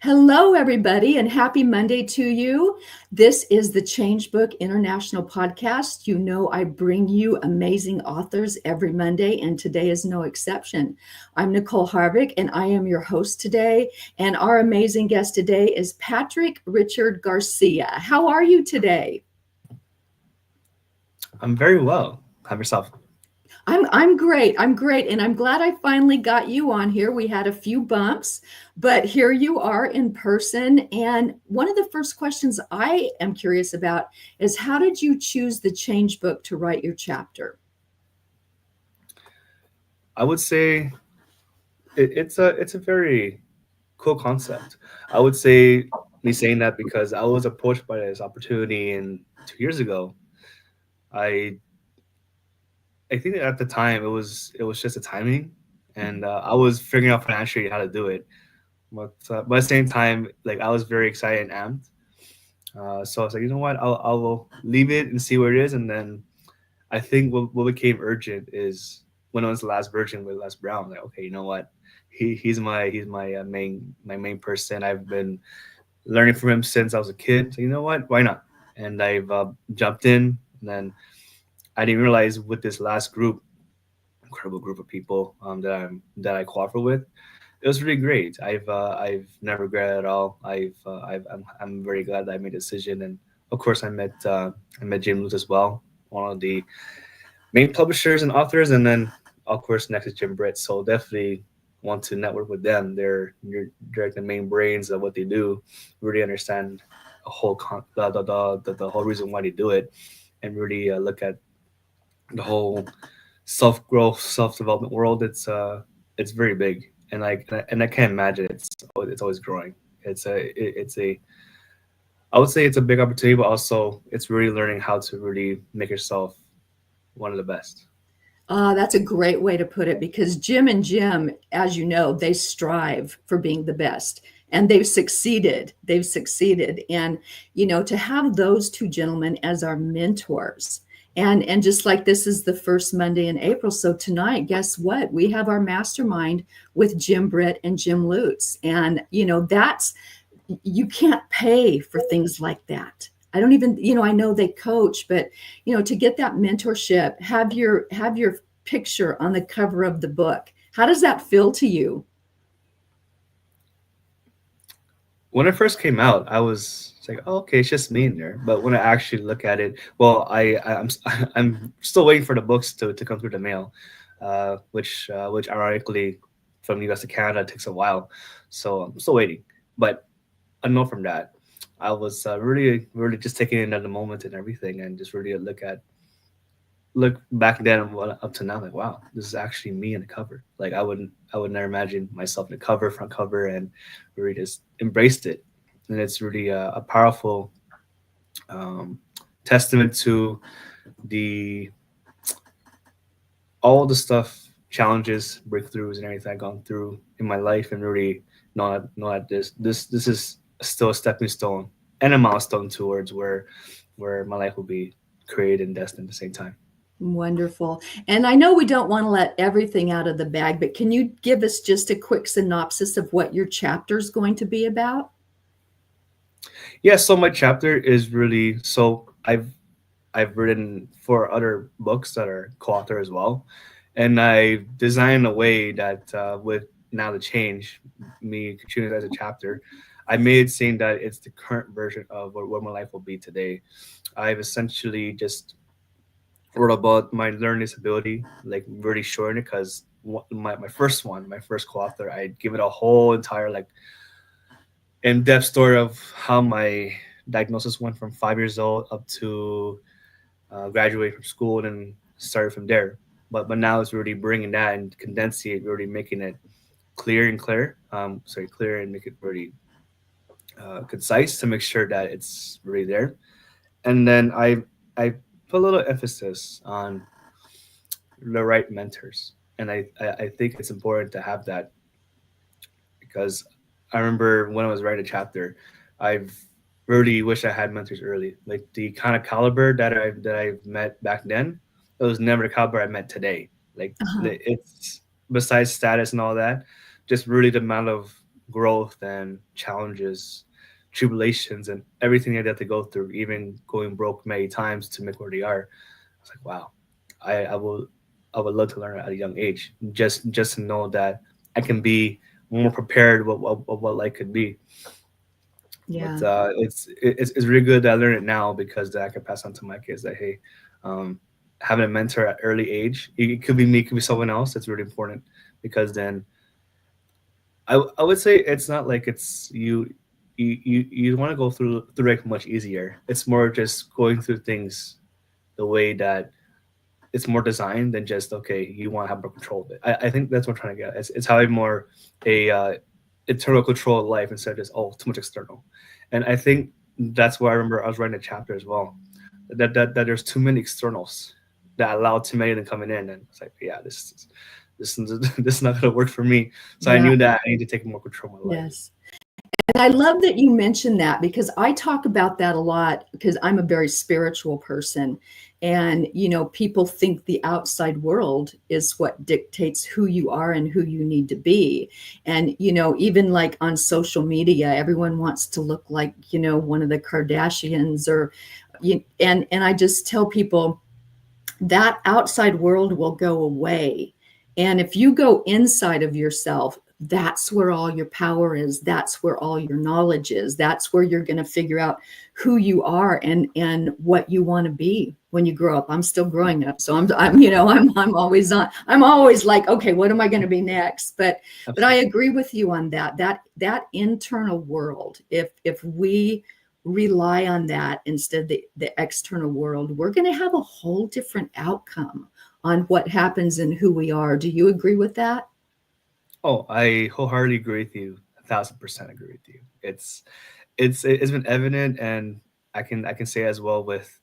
Hello, everybody, and happy Monday to you. This is the Change Book International podcast. You know, I bring you amazing authors every Monday, and today is no exception. I'm Nicole Harvick, and I am your host today. And our amazing guest today is Patrick Richard Garcia. How are you today? I'm very well. Have yourself. I'm great. I'm great. And I'm glad I finally got you on here. We had a few bumps, but here you are in person. And one of the first questions I am curious about is how did you choose the change book to write your chapter? I would say it's a very cool concept. I would say me saying that because I was approached by this opportunity and 2 years ago. I I think that at the time it was just a timing, and I was figuring out financially how to do it. But at the same time, like I was very excited and amped. So I was like, you know what, I'll leave it and see where it is, and then I think what became urgent is when it was the last version with Les Brown. Like, okay, you know what? He's my main person. I've been learning from him since I was a kid. So you know what? Why not? And I've jumped in. And then I didn't realize with this last group, incredible group of people that I cooperate with, it was really great. I've never regretted at all. I'm very glad that I made a decision. And of course, I met Jim Lutz as well, one of the main publishers and authors, and then of course next is Jim Britt. So definitely want to network with them. They're like the main brains of what they do. Really understand the whole reason why they do it, and really look at the whole self growth, self development world. It's very big, and I can't imagine it's always growing. It's a I would say it's a big opportunity, but also it's really learning how to really make yourself one of the best. That's a great way to put it because Jim and Jim, as you know, they strive for being the best and they've succeeded. They've succeeded. And, you know, to have those two gentlemen as our mentors. And just like this is the first Monday in April. So tonight, guess what? We have our mastermind with Jim Britt and Jim Lutz. And, you know, you can't pay for things like that. I don't even, you know, I know they coach, but you know, to get that mentorship, have your picture on the cover of the book. How does that feel to you? When it first came out, I was like, oh, okay, it's just me in there. But when I actually look at it, well, I'm I'm still waiting for the books to come through the mail, which ironically from the US to Canada takes a while. So I'm still waiting. But I know from that, I was really just taking in at the moment and everything, and just really look back then and up to now, like wow, this is actually me in the cover. Like I would never imagine myself in the cover, front cover, and really just embraced it. And it's really a powerful um, testament to the all the stuff, challenges, breakthroughs, and everything I've gone through in my life, and really know that this is still a stepping stone and a milestone towards where my life will be created and destined at the same time. Wonderful. And I know we don't want to let everything out of the bag, but can you give us just a quick synopsis of what your chapter is going to be about? Yeah, so my chapter is really so I've written for other books that are co-author as well, and I designed a way that with now the change, me choosing as a chapter, I made it seem that it's the current version of what my life will be today. I've essentially just wrote about my learning disability, like really short it because my first co-author, I give it a whole entire like in-depth story of how my diagnosis went from 5 years old up to graduate from school and then started from there. But now it's really bringing that and condensing it, really making it clear and make it really concise to make sure that it's really there. And then I put a little emphasis on the right mentors, and I think it's important to have that because I remember when I was writing a chapter, I've really wish I had mentors early. Like the kind of caliber that I've met back then, it was never the caliber I met today. Like Uh-huh. it's besides status and all that, just really the amount of growth and challenges, tribulations, and everything they had to go through, even going broke many times to make where they are. I was like, wow, I will I would love to learn at a young age, just to know that I can be more prepared what life could be. But Yeah. it's really good that I learn it now because that I can pass on to my kids that hey, um, having a mentor at early age, it could be me, it could be someone else. It's really important because then I would say it's not like it's you want to go through it much easier. It's more just going through things the way that it's more designed than just okay, you want to have more control of it. I think that's what I'm trying to get. It's having more a internal control of life instead of just oh too much external. And I think that's why I remember I was writing a chapter as well. That there's too many externals that allow too many of them coming in, and it's like yeah, this is not gonna work for me. So I Yeah. knew that I need to take more control of my life. Yes. And I love that you mentioned that because I talk about that a lot because I'm a very spiritual person. And, people think the outside world is what dictates who you are and who you need to be. And, even like on social media, everyone wants to look like, one of the Kardashians and I just tell people that outside world will go away. And if you go inside of yourself, that's where all your power is. That's where all your knowledge is. That's where you're going to figure out who you are and what you want to be when you grow up. I'm still growing up, so I'm always on. I'm always like, okay, what am I going to be next? But I agree with you on that internal world. If we rely on that instead of the external world, we're going to have a whole different outcome on what happens and who we are. Do you agree with that? Oh, I wholeheartedly agree with you. 1,000% agree with you. It's been evident, and I can say as well with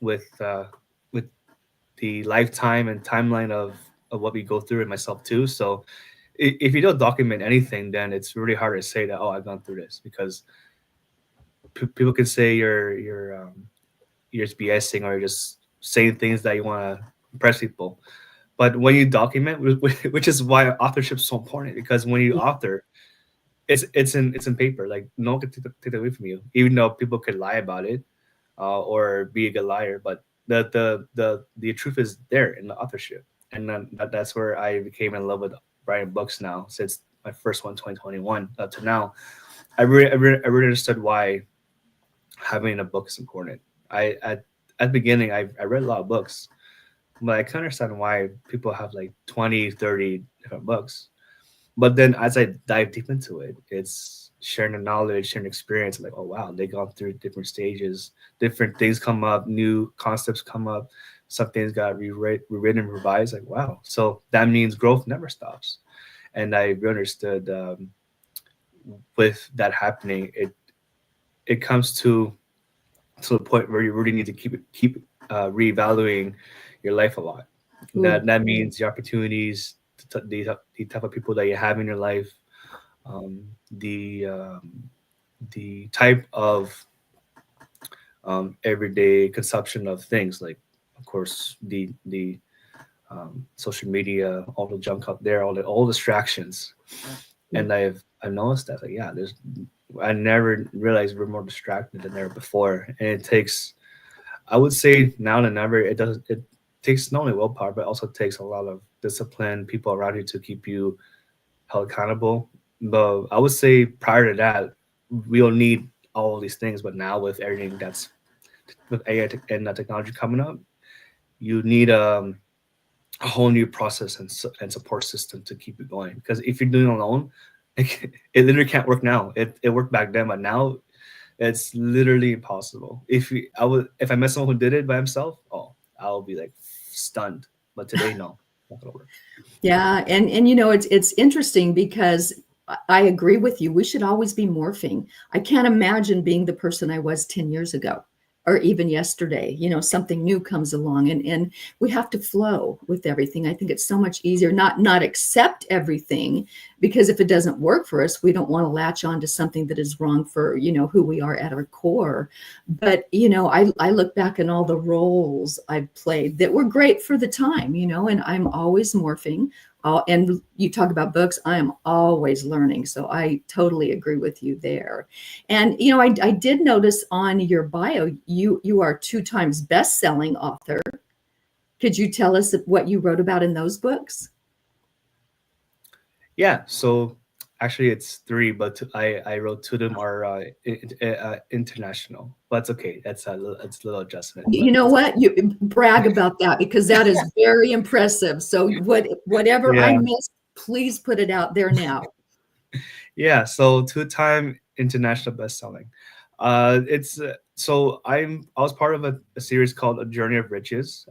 with the lifetime and timeline of what we go through and myself too. So if you don't document anything, then it's really hard to say that oh I've gone through this because people can say you're just BSing or you're just saying things that you want to impress people. But when you document, which is why authorship is so important, because when you author, it's in paper. Like no one can take that away from you, even though people could lie about it or be a good liar. But the truth is there in the authorship, and then that's where I became in love with writing books now. Since my first one, 2021, up to now, I really understood why having a book is important. At the beginning, I read a lot of books, but I can understand why people have like 20, 30 different books. But then as I dive deep into it, it's sharing the knowledge, sharing experience. Like, oh wow, they gone through different stages, different things come up, new concepts come up, some things got rewritten, revised. Like, wow. So that means growth never stops. And I really understood with that happening, it comes to the point where you really need to keep reevaluating your life a lot. That means the opportunities, the type of people that you have in your life, um, the um, the type of everyday consumption of things, like of course the social media, all the junk out there, all distractions. And I've noticed that like yeah, there's I never realized we're more distracted than ever before, and it takes I would say now than ever, it takes not only willpower, but also takes a lot of discipline, people around you to keep you held accountable. But I would say prior to that, we don't need all of these things. But now with everything that's with AI and technology coming up, you need a whole new process and support system to keep it going. Because if you're doing it alone, it literally can't work now. It worked back then, but now it's literally impossible. If I met someone who did it by himself, oh, I'll be like stunned. But today, no, not gonna work. Yeah, and it's interesting because I agree with you. We should always be morphing. I can't imagine being the person I was 10 years ago or even yesterday. Something new comes along and we have to flow with everything. I think it's so much easier not accept everything, because if it doesn't work for us, we don't want to latch on to something that is wrong for, who we are at our core. But, I look back on all the roles I've played that were great for the time, and I'm always morphing, And you talk about books, I am always learning. So I totally agree with you there. And, I did notice on your bio, you are 2 times best-selling author. Could you tell us what you wrote about in those books? Yeah, so actually it's three, but I wrote two of them are international. But it's okay. It's a little adjustment, You but know it's what? You brag about that because that is very impressive. So whatever I yeah. missed, please put it out there now. Yeah, so two-time international best-selling. It's so I was part of a series called A Journey of Riches.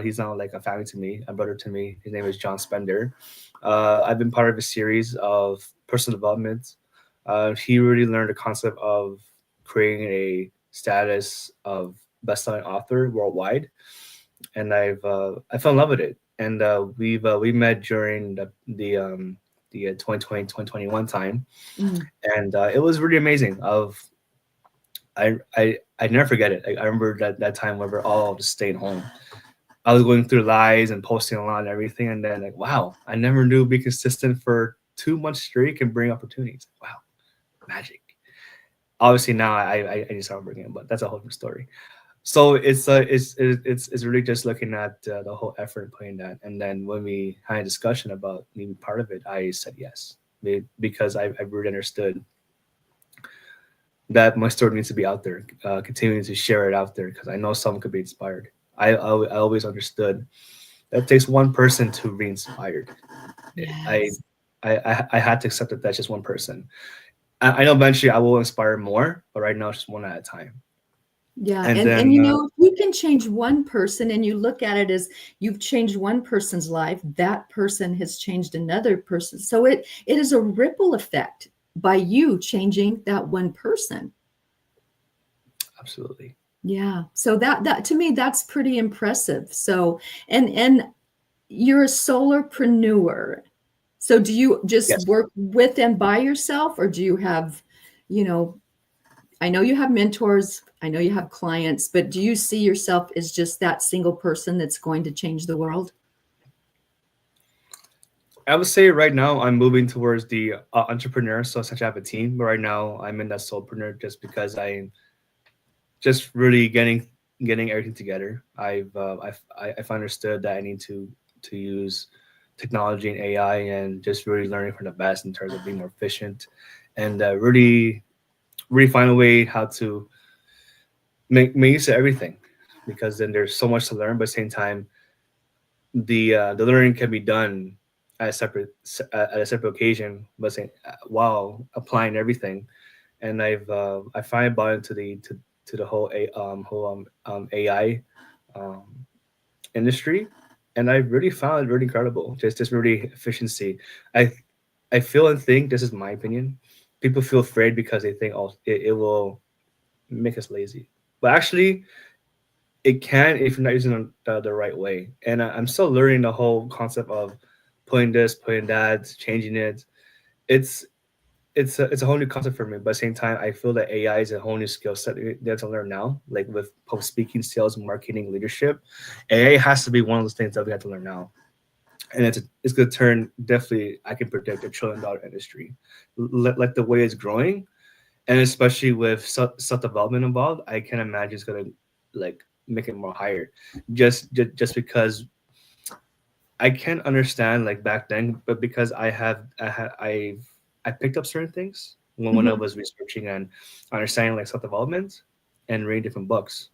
He's not like a family to me, a brother to me. His name is John Spender. I've been part of a series of personal development. He really learned the concept of creating a status of best-selling author worldwide, and I fell in love with it. And we met during the 2020 time, Mm. and it was really amazing. I never forget it. I remember that time when we're all just staying home. I was going through lives and posting a lot and everything, and then like, wow, I never knew be consistent for 2 months straight can bring opportunities. Wow, magic. Obviously now I need to start working, but that's a whole different story. So it's really just looking at the whole effort and putting that, and then when we had a discussion about being part of it, I said yes, because I really understood that my story needs to be out there, continuing to share it out there because I know someone could be inspired. I always understood that it takes one person to be inspired. I Yes. I had to accept that that's just one person. I know eventually I will inspire more, but right now it's just one at a time. Yeah. And And then if you can change one person and you look at it as you've changed one person's life, that person has changed another person. So it is a ripple effect by you changing that one person. absolutely. Yeah. So that to me, that's pretty impressive. So and you're a solopreneur. So do you just Yes. work with and by yourself, or do you have, you know, I know you have mentors, I know you have clients, but do you see yourself as just that single person that's going to change the world? I would say right now I'm moving towards the entrepreneur. So essentially I have a team, but right now I'm in that solopreneur just because I'm just really getting everything together. I've understood that I need to use technology and AI and just really learning from the best in terms of being more efficient, and really find a way how to make use of everything, because then there's so much to learn, but at the same time the learning can be done at a separate occasion, but saying while applying everything. And I finally bought into to the whole AI um, industry, and I really found it really incredible. Just really efficiency. I I feel and think, this is my opinion. People feel afraid because they think, oh, it will make us lazy, but actually it can if you're not using it the right way. And I'm still learning the whole concept of putting this, putting that, changing it. It's it's a whole new concept for me. But at the same time, I feel that AI is a whole new skill set that they have to learn now, like with public speaking, sales, marketing, leadership. AI has to be one of those things that we have to learn now. And it's going to turn, definitely, I can predict, $1 trillion industry. Like the way it's growing, and especially with self development involved, I can imagine it's going to like make it more higher. Just because I can understand like back then, but because I picked up certain things when I Mhm. was researching and understanding like self development and reading different books.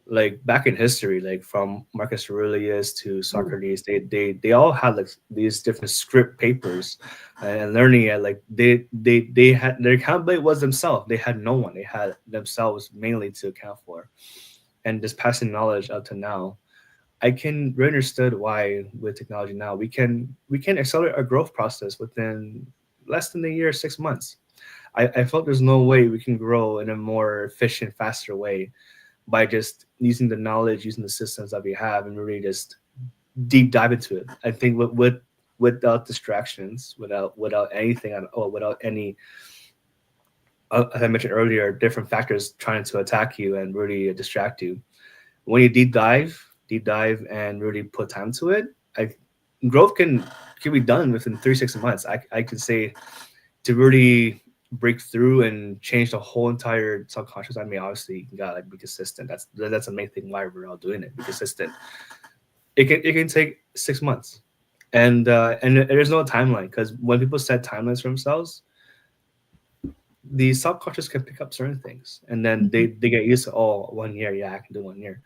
Like back in history, like from Marcus Aurelius to Mm. Socrates, they all had like these different script papers, and learning it. Like they had their accountability was themselves. They had no one. They had themselves mainly to account for, and just passing knowledge up to now. I can really understood why with technology now we can accelerate our growth process within less than a year, 6 months. I felt there's no way we can grow in a more efficient, faster way by just using the knowledge, using the systems that we have, and really just deep dive into it. I think without distractions, without anything or without any, as I mentioned earlier, different factors trying to attack you and really distract you. When you deep dive, deep dive and really put time to it, growth can be done within 3 6 months. I could say to really break through and change the whole entire subconscious. I mean, obviously you gotta like be consistent. That's the main thing why we're all doing it. Be consistent. It can take 6 months, and there's no timeline because when people set timelines for themselves, the subconscious can pick up certain things, and then Mhm. they get used to, oh, 1 year, yeah, I can do 1 year.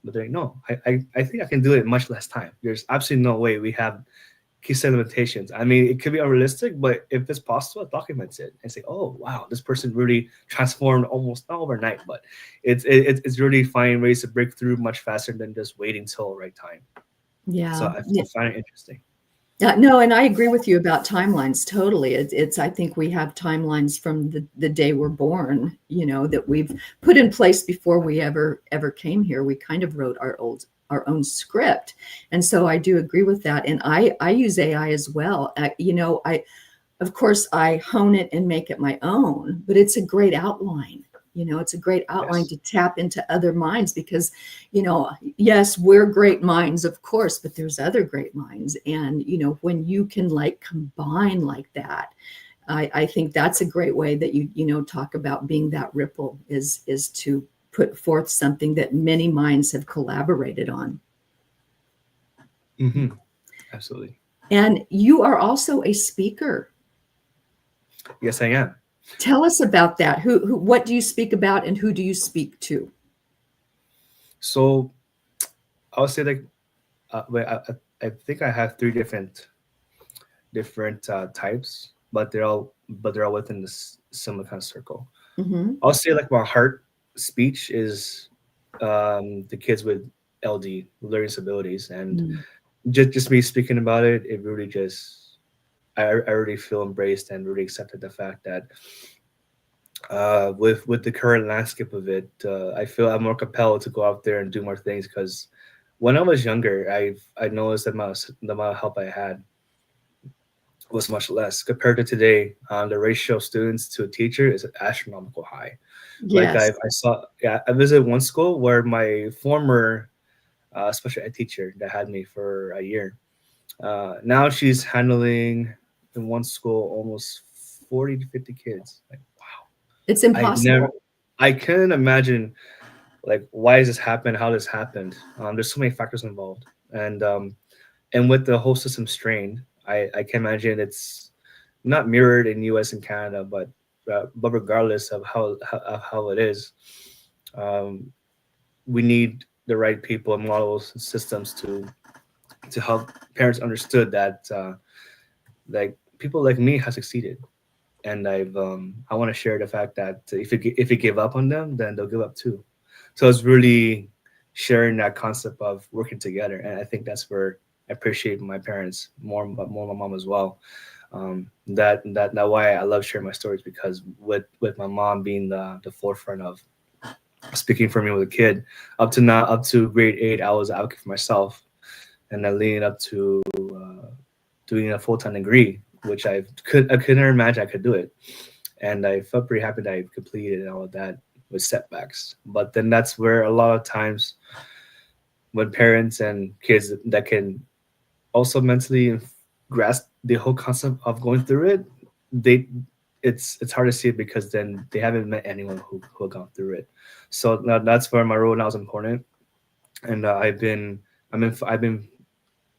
But they're like, no, I think I can do it in much less time. There's absolutely no way we have key set limitations. I mean, it could be unrealistic, but if it's possible, document it and say, oh wow, this person really transformed almost not overnight, but it's really finding ways to break through much faster than just waiting till the right time. So Yeah. I find it interesting. Yeah, no, and I agree with you about timelines totally. It's I think we have timelines from the day we're born, that we've put in place before we ever came here. We kind of wrote our own script. And so I do agree with that. And I use AI as well. I of course I hone it and make it my own, but it's a great outline. It's a great outline Yes. to tap into other minds because, yes, we're great minds, of course, but there's other great minds. And, when you can like combine like that, I think that's a great way that you talk about being that ripple is to put forth something that many minds have collaborated on. Hmm. Absolutely. And you are also a speaker. Yes, I am. Tell us about that. What do you speak about and who do you speak to? So I would say like, wait, I think I have three different types, but they're all within this similar kind of circle. Hmm. I'll say like my heart speech is the kids with LD, learning disabilities, and just me speaking about it, it really just I really feel embraced and really accepted the fact that with the current landscape of it, I feel I'm more compelled to go out there and do more things because when I was younger, I noticed the amount of help I had was much less compared to today. The ratio of students to a teacher is astronomical high. Like Yes. I saw, yeah, I visited one school where my former special ed teacher that had me for a year. Now she's handling in one school almost 40 to 50 kids. Like, wow, It's I never, impossible. I couldn't imagine like why has this happened, how this happened. There's so many factors involved, and with the whole system strained, I can imagine it's not mirrored in U.S. and Canada, but regardless of how it is, um, we need the right people and models and systems to help parents understood that like people like me have succeeded, and I want to share the fact that if you give up on them, then they'll give up too. So it's really sharing that concept of working together, and I think that's where I appreciate my parents more, but more my mom as well. That why I love sharing my stories because with my mom being the forefront of speaking for me with a kid, up to grade 8, I was an advocate for myself, and then leading up to doing a full-time degree, which I couldn't imagine I could do it, and I felt pretty happy that I completed and all of that with setbacks. But then that's where a lot of times when parents and kids that can also mentally grasp the whole concept of going through it, they it's hard to see it because then they haven't met anyone who had gone through it. So that's where my role now is important, and I've been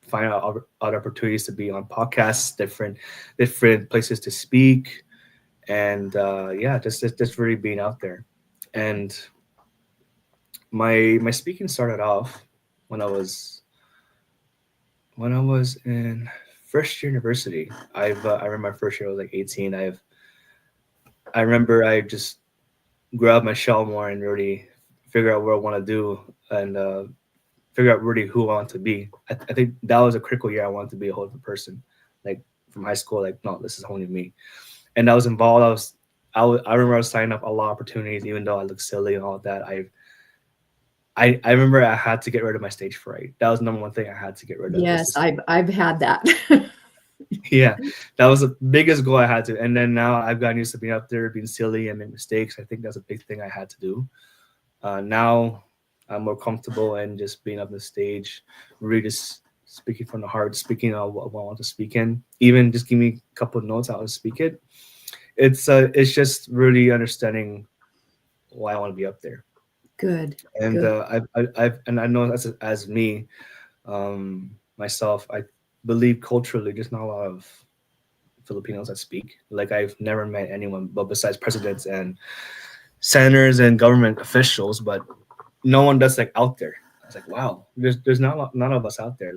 finding out other opportunities to be on podcasts, different places to speak, and yeah, just really being out there. And my speaking started off when I was in first year university. I remember my first year I was like 18. I remember I just grabbed my shell more and really figure out what I want to do and figure out really who I want to be. I think that was a critical year. I wanted to be a whole different person, like from high school. Like, no, this is only me. And I was involved. I remember I was signing up a lot of opportunities, even though I looked silly and all of that. I remember I had to get rid of my stage fright. That was the number one thing I had to get rid of. Was Yes, this? I've had that. Yeah, that was the biggest goal I had to. And then now I've gotten used to being up there, being silly and make mistakes. I think that's a big thing I had to do. Now I'm more comfortable in just being up on the stage, really just speaking from the heart, speaking of what I want to speak in. Even just give me a couple of notes, I'll speak it. It's just really understanding why I want to be up there. Good, And good. I know as me, myself, I believe culturally there's not a lot of Filipinos that speak. Like I've never met anyone, but besides presidents and senators and government officials, but no one that's like out there. I was like, wow, there's not none of us out there.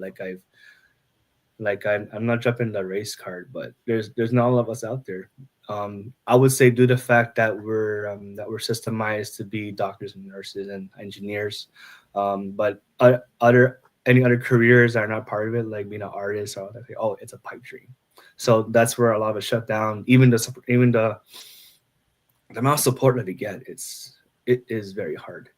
I'm not jumping the race card, but there's not a lot of us out there. I would say due to the fact that we're systemized to be doctors and nurses and engineers, but other any other careers that are not part of it, like being an artist, or like, oh, it's a pipe dream. So that's where a lot of it shut down. The amount of support that we get, it is very hard.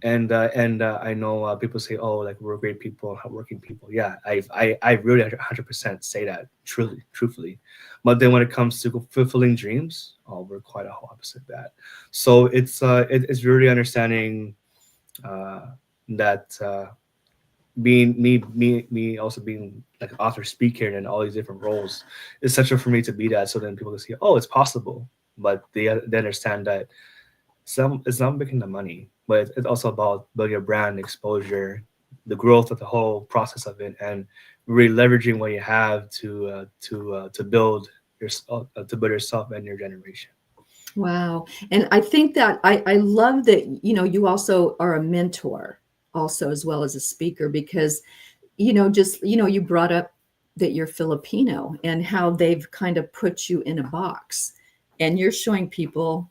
And I know people say, "Oh, like we're great people, hardworking people." Yeah, I really 100% say that truthfully. But then when it comes to fulfilling dreams, oh, we're quite a whole opposite of that. So it's really understanding uh, that being me also being like an author, speaker, and all these different roles, is essential for me to be that. So then people can see, oh, it's possible, but they understand that it's not making the money, but it's also about building your brand exposure, the growth of the whole process of it, and really leveraging what you have to build yourself and your generation. Wow. And I think that I love that, you also are a mentor also as well as a speaker because, you brought up that you're Filipino and how they've kind of put you in a box and you're showing people,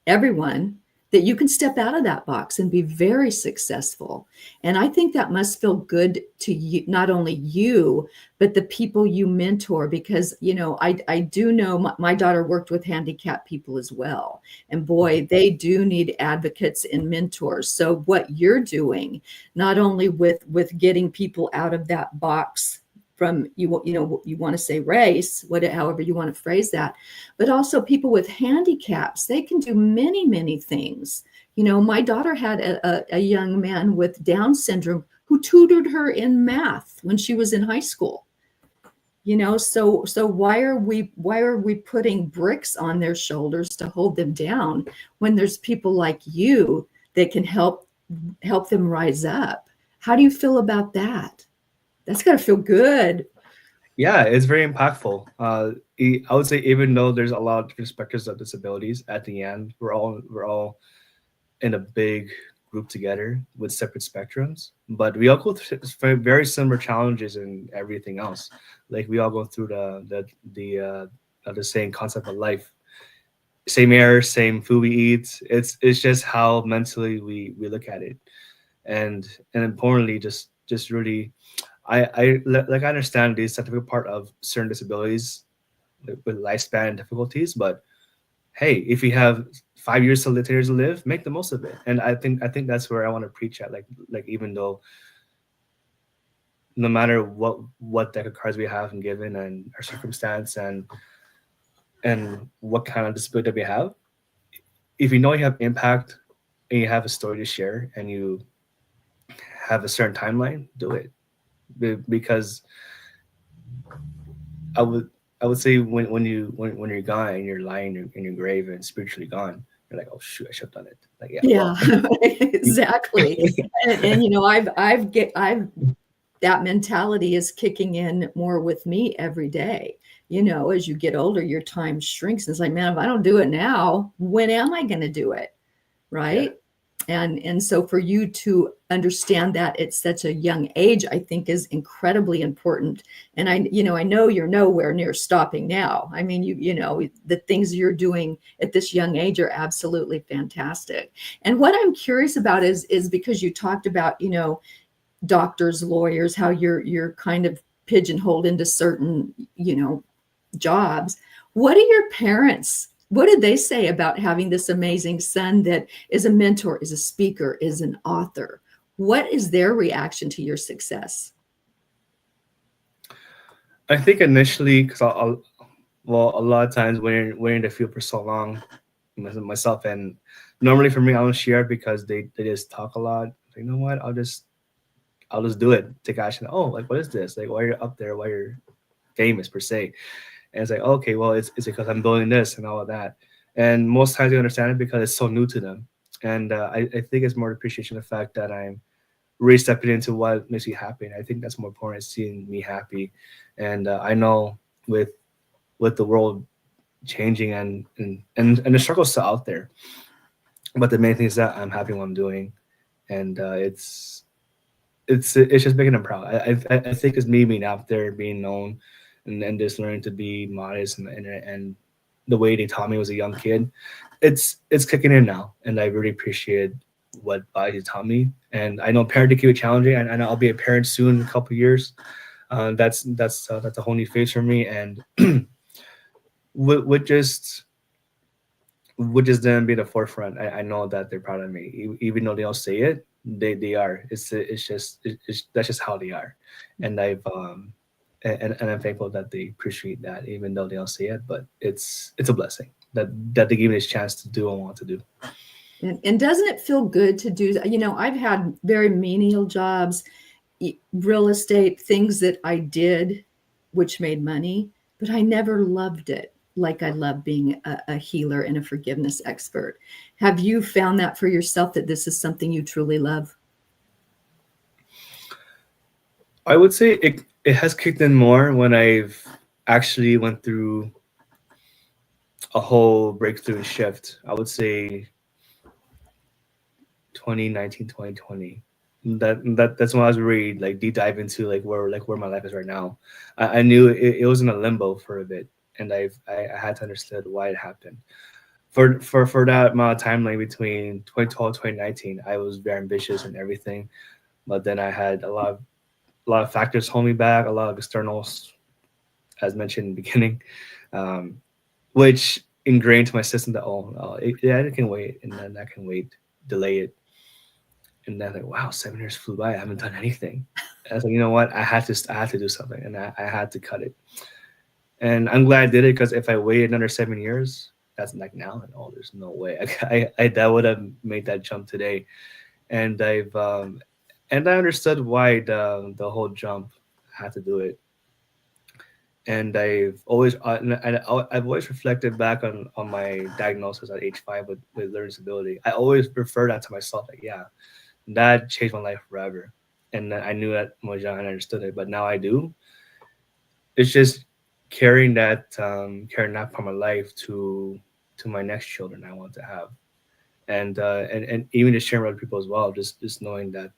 everyone, that you can step out of that box and be very successful. And I think that must feel good to you, not only you, but the people you mentor, because, I do know my daughter worked with handicapped people as well. And boy, they do need advocates and mentors. So what you're doing, not only with getting people out of that box from you want to say race, however you want to phrase that, but also people with handicaps, they can do many things. My daughter had a young man with Down syndrome who tutored her in math when she was in high school. So why are we putting bricks on their shoulders to hold them down when there's people like you that can help them rise up? How do you feel about that? That's got to feel good. Yeah, it's very impactful. I would say even though there's a lot of different spectrums of disabilities, at the end we're all in a big group together with separate spectrums, but we all go through very similar challenges and everything else. Like we all go through the same concept of life, same air, same food we eat. It's just how mentally we look at it, and importantly, just really, I understand the scientific part of certain disabilities with lifespan difficulties, but hey, if you have 5 years to live, 10 years to live, make the most of it. And I think that's where I want to preach at. Like even though no matter what deck of cards we have and given and our circumstance and what kind of disability that we have, if you know you have impact and you have a story to share and you have a certain timeline, do it. Because I would I would say when you're gone and you're lying in your grave and spiritually gone, you're like, oh shoot, I should have done it. Like yeah, Yeah, well, exactly. And I've that mentality is kicking in more with me every day. As you get older, your time shrinks. It's like, man, if I don't do it now, when am I going to do it? yeah. Right. And so for you to understand that at such a young age, I think is incredibly important. And I know you're nowhere near stopping now. I mean, the things you're doing at this young age are absolutely fantastic. And what I'm curious about is because you talked about, doctors, lawyers, how you're kind of pigeonholed into certain, jobs. What did they say about having this amazing son that is a mentor, is a speaker, is an author? What is their reaction to your success? I think initially, because well, a lot of times when you're in the field for so long, myself, and normally for me, I don't share because they just talk a lot. Like, you know what? I'll just do it. Take action. Oh, like what is this? Like why you're up there? Why you're famous per se? And it's like, okay, well, it's because I'm building this and all of that. And most times they understand it because it's so new to them. And I think it's more appreciation of the fact that I'm really stepping into what makes me happy. And I think that's more important, seeing me happy. And I know with the world changing and the struggle's still out there, but the main thing is that I'm happy what I'm doing, and it's just making them proud. I think it's me being out there, being known, and just learning to be modest and the way they taught me as a young kid, it's kicking in now, and I really appreciate what he taught me. And I know parenting can be challenging, and I'll be a parent soon in a couple of years. That's a whole new phase for me, and with just them being the forefront, I know that they're proud of me, even though they don't say it. They are. It's that's just how they are, and and I'm thankful that they appreciate that, even though they don't say it. But it's a blessing that they give me this chance to do what I want to do. And doesn't it feel good to do that? I've had very menial jobs, real estate, things that I did, which made money, but I never loved it like I love being a healer and a forgiveness expert. Have you found that for yourself, that this is something you truly love? I would say it has kicked in more when I've actually went through a whole breakthrough shift. I would say 2019, 2020. That's when I was really like deep dive into like where my life is right now. I knew it was in a limbo for a bit, and I had to understand why it happened. For that amount of time, like between 2012 2019, I was very ambitious and everything, but then I had a lot of factors hold me back, a lot of externals, as mentioned in the beginning, um, which ingrained to my system that yeah, it can wait, and then I can wait, delay it, and then like, wow, 7 years flew by, I haven't done anything. I was like, you know what, I had to do something, and I had to cut it, and I'm glad I did it, because if I waited another 7 years, that's like now, and oh, there's no way I that would have made that jump today, and I understood why the whole jump had to do it. And I've always reflected back on my diagnosis at age 5 with learning disability. I always refer that to myself, like, yeah, that changed my life forever. And then I knew that when I was young and I understood it, but now I do. It's just carrying that part of my life to my next children I want to have, and even just sharing with other people as well. Just knowing that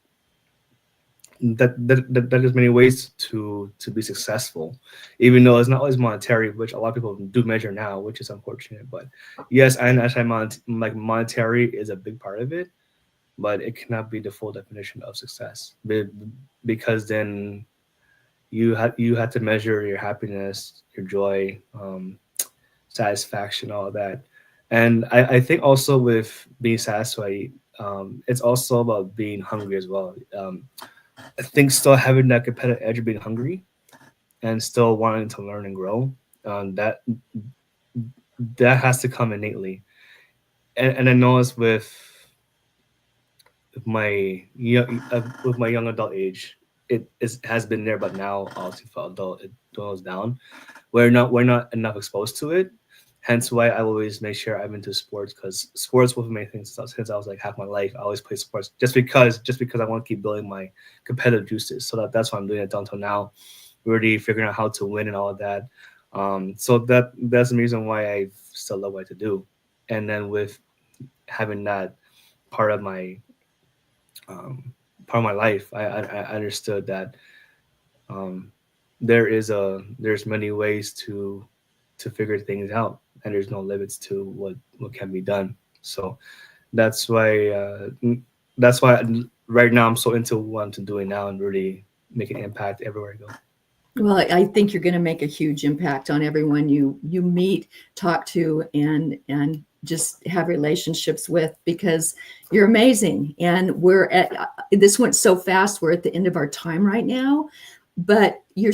there's many ways to be successful, even though it's not always monetary, which a lot of people do measure now, which is unfortunate. But yes, and actually, like monetary is a big part of it, but it cannot be the full definition of success, because then you have to measure your happiness, your joy, satisfaction, all of that. And I think also with being satisfied, it's also about being hungry as well. I think still having that competitive edge of being hungry and still wanting to learn and grow, that has to come innately. And I know it's with my young adult age, has been there, but now obviously for adult it dwindles down. We're not enough exposed to it. Hence why I always make sure I'm into sports, because sports was my thing since I was like half my life. I always play sports just because I want to keep building my competitive juices. So that's why I'm doing it until now, really figuring out how to win and all of that. So that's the reason why I still love what to do. And then with having that part of my life, I understood that um, there's many ways to figure things out, and there's no limits to what can be done. So that's why right now I'm so into what I'm doing now and really making an impact everywhere I go. Well, I think you're going to make a huge impact on everyone you meet, talk to, and just have relationships with, because you're amazing. And this went so fast. We're at the end of our time right now, but you're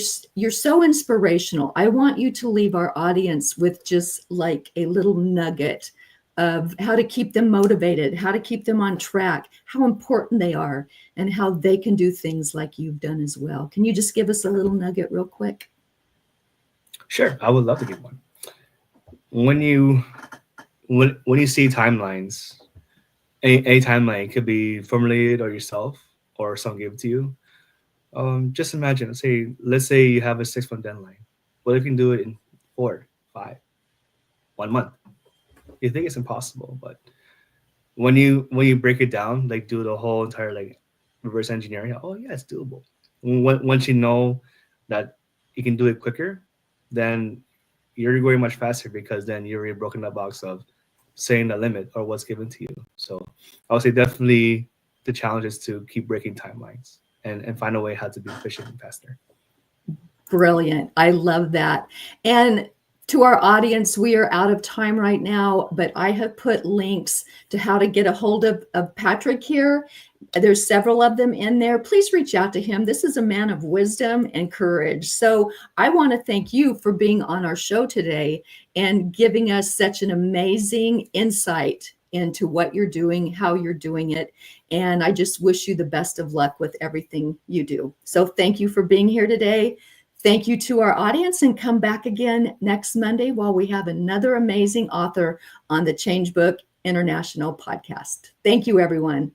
so inspirational. I want you to leave our audience with just like a little nugget of how to keep them motivated, how to keep them on track, how important they are, and how they can do things like you've done as well. Can you just give us a little nugget real quick? Sure, I would love to give one. When you when you see timelines, any timeline could be formulated or yourself or someone gave it to you. Just imagine, let's say you have a 6 month deadline. What if you can do it in 4, 5, 1 month? You think it's impossible, but when you break it down, like do the whole entire like reverse engineering, oh yeah, it's doable. Once you know that you can do it quicker, then you're going much faster because then you're already broken the box of saying the limit or what's given to you. So I would say definitely the challenge is to keep breaking timelines and find a way how to be efficient and faster. Brilliant. I love that. And to our audience, we are out of time right now, but I have put links to how to get a hold of Patrick here. There's several of them in there. Please reach out to him. This is a man of wisdom and courage. So I want to thank you for being on our show today and giving us such an amazing insight into what you're doing, how you're doing it. And I just wish you the best of luck with everything you do. So thank you for being here today. Thank you to our audience, and come back again next Monday while we have another amazing author on the Change Book International podcast. Thank you, everyone.